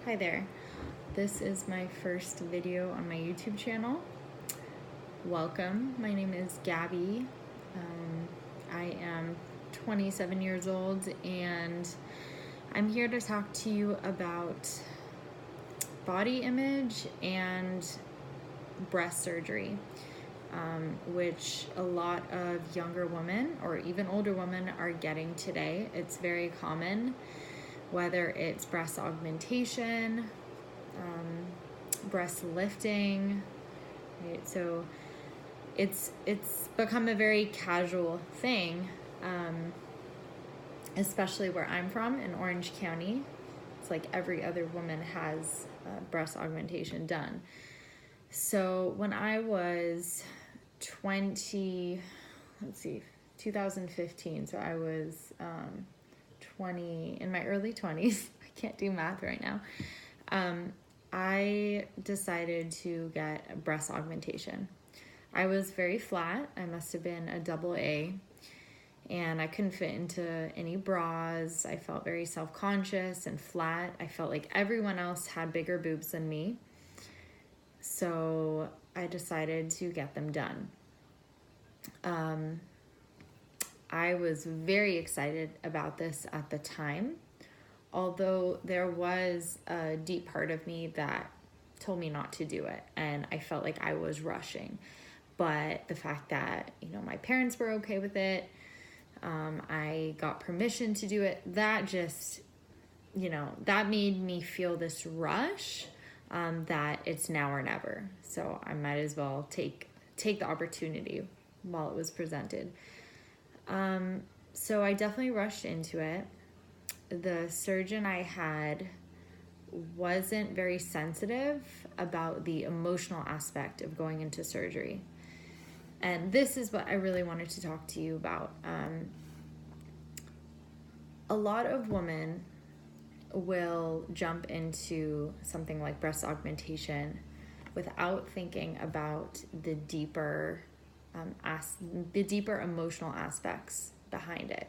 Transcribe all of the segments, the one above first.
Hi there. This is my first video on my YouTube channel. Welcome. My name is Gabby. I am 27 years old and I'm here to talk to you about body image and breast surgery, which a lot of younger women or even older women are getting today. It's very common, whether it's breast augmentation, breast lifting, right? So it's become a very casual thing, especially where I'm from in Orange County. It's like every other woman has breast augmentation done. So when I was 2015, so I was 20, in my early 20s, I can't do math right now, I decided to get breast augmentation. I was very flat. I must have been a AA, and I couldn't fit into any bras. I felt very self-conscious and flat. I felt like everyone else had bigger boobs than me. So I decided to get them done. I was very excited about this at the time, although there was a deep part of me that told me not to do it, and I felt like I was rushing. But the fact that, my parents were okay with it, I got permission to do it, that just, that made me feel this rush, that it's now or never. So I might as well take the opportunity while it was presented. So I definitely rushed into it. The surgeon I had wasn't very sensitive about the emotional aspect of going into surgery. And this is what I really wanted to talk to you about. A lot of women will jump into something like breast augmentation without thinking about the deeper emotional aspects behind it.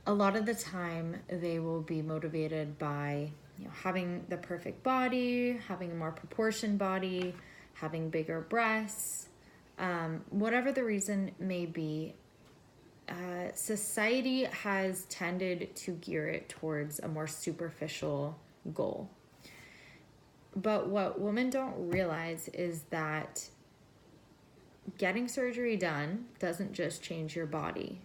A lot of the time they will be motivated by having the perfect body, having a more proportioned body, having bigger breasts, whatever the reason may be. Society has tended to gear it towards a more superficial goal. But what women don't realize is that getting surgery done doesn't just change your body.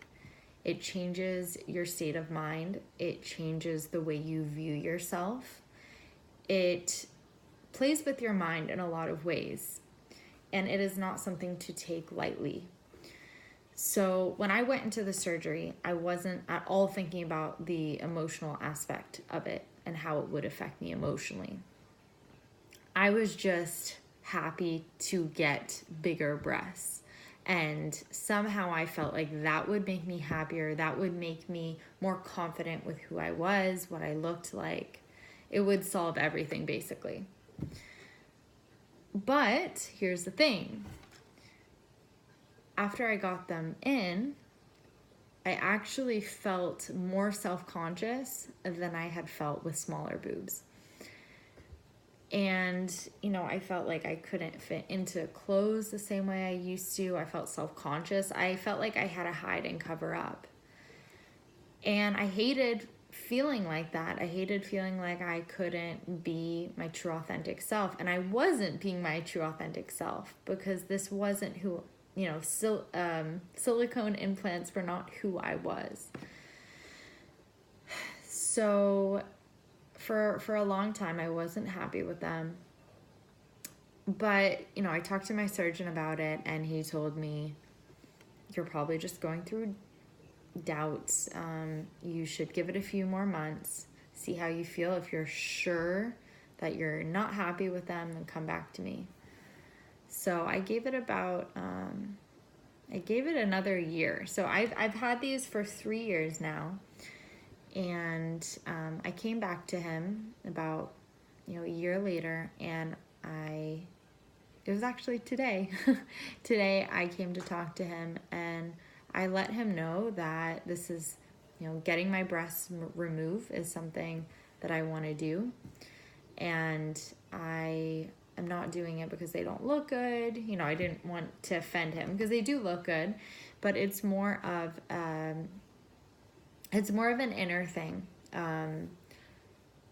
It changes your state of mind. It changes the way you view yourself. It plays with your mind in a lot of ways, and it is not something to take lightly. So when I went into the surgery, I wasn't at all thinking about the emotional aspect of it and how it would affect me emotionally. I was just happy to get bigger breasts. And somehow I felt like that would make me happier. That would make me more confident with who I was, what I looked like. It would solve everything, basically. But here's the thing. After I got them in, I actually felt more self-conscious than I had felt with smaller boobs. And, I felt like I couldn't fit into clothes the same way I used to. I felt self-conscious. I felt like I had to hide and cover up. And I hated feeling like that. I hated feeling like I couldn't be my true authentic self. And I wasn't being my true authentic self because this wasn't who, silicone implants were not who I was. So for a long time, I wasn't happy with them. But, I talked to my surgeon about it, and he told me, you're probably just going through doubts. You should give it a few more months, see how you feel. If you're sure that you're not happy with them, then come back to me. So I gave it another year. So I've had these for 3 years now. And I came back to him about, a year later, and it was actually today. Today I came to talk to him, and I let him know that this is, getting my breasts removed is something that I want to do. And I am not doing it because they don't look good. You know, I didn't want to offend him because they do look good, but it's more of an inner thing.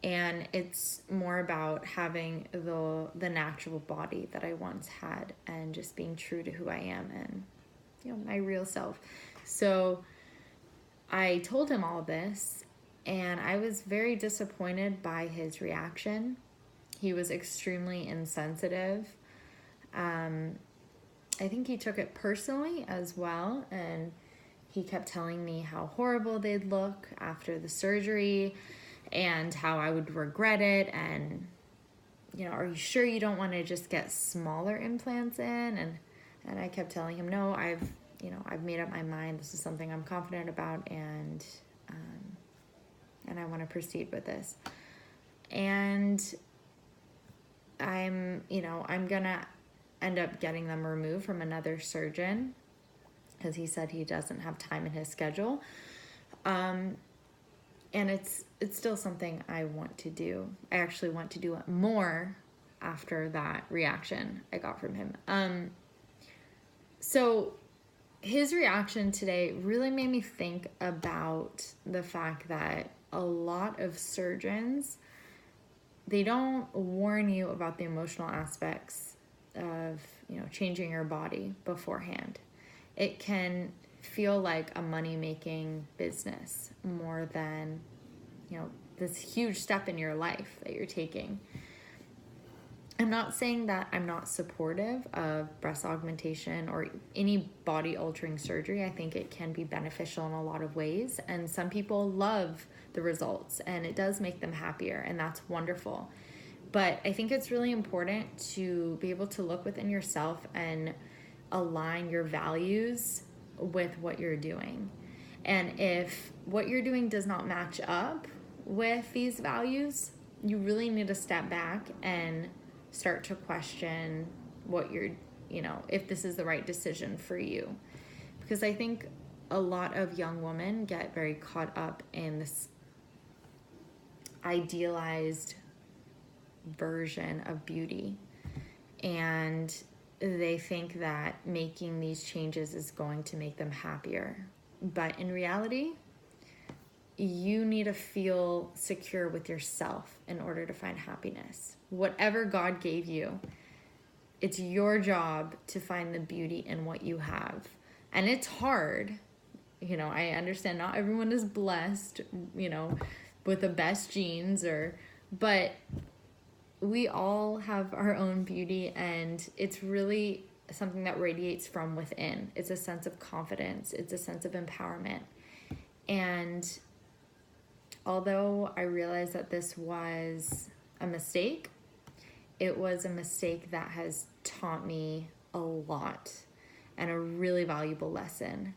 And it's more about having the natural body that I once had and just being true to who I am and, you know, my real self. So I told him all this, and I was very disappointed by his reaction. He was extremely insensitive. I think he took it personally as well, and he kept telling me how horrible they'd look after the surgery and how I would regret it, and, you know, are you sure you don't want to just get smaller implants in? And I kept telling him, no, I've made up my mind. This is something I'm confident about, and I want to proceed with this. And I'm gonna end up getting them removed from another surgeon because he said he doesn't have time in his schedule. And it's still something I want to do. I actually want to do it more after that reaction I got from him. So his reaction today really made me think about the fact that a lot of surgeons, they don't warn you about the emotional aspects of, you know, changing your body beforehand. It can feel like a money-making business more than, you know, this huge step in your life that you're taking. I'm not saying that I'm not supportive of breast augmentation or any body-altering surgery. I think it can be beneficial in a lot of ways, and some people love the results, and it does make them happier, and that's wonderful. But I think it's really important to be able to look within yourself and align your values with what you're doing. And if what you're doing does not match up with these values, you really need to step back and start to question what you're, you know, if this is the right decision for you. Because I think a lot of young women get very caught up in this idealized version of beauty, and they think that making these changes is going to make them happier. But in reality, you need to feel secure with yourself in order to find happiness. Whatever God gave you, it's your job to find the beauty in what you have. And it's hard. You know, I understand not everyone is blessed, you know, with the best genes, but we all have our own beauty, and it's really something that radiates from within. It's a sense of confidence. It's a sense of empowerment. And although I realized that this was a mistake, it was a mistake that has taught me a lot and a really valuable lesson.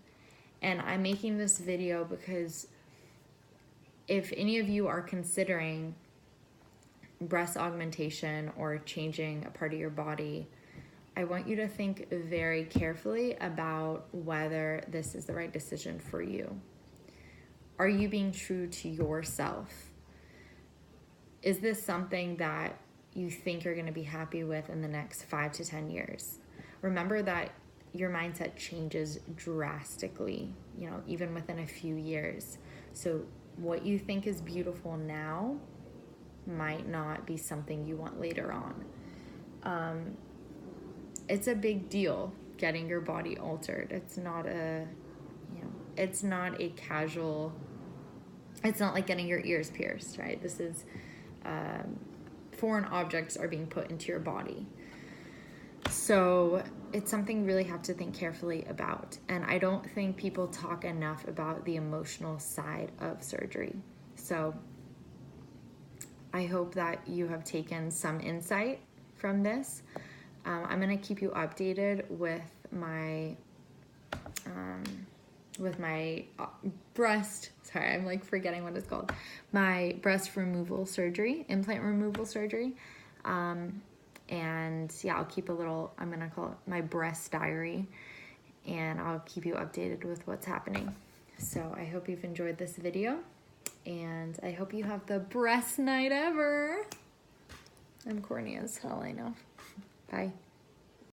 And I'm making this video because if any of you are considering breast augmentation or changing a part of your body, I want you to think very carefully about whether this is the right decision for you. Are you being true to yourself? Is this something that you think you're going to be happy with in the next 5 to 10 years? Remember that your mindset changes drastically, you know, even within a few years. So what you think is beautiful now might not be something you want later on. It's a big deal getting your body altered. It's not a casual, it's not like getting your ears pierced, right? This is, foreign objects are being put into your body. So it's something you really have to think carefully about. And I don't think people talk enough about the emotional side of surgery. So I hope that you have taken some insight from this. I'm going to keep you updated with my breast, sorry, I'm like forgetting what it's called, my breast removal surgery, implant removal surgery. And yeah, I'll keep I'm going to call it my breast diary, and I'll keep you updated with what's happening. So I hope you've enjoyed this video, And I hope you have the best night ever. I'm corny as hell, I know. Bye.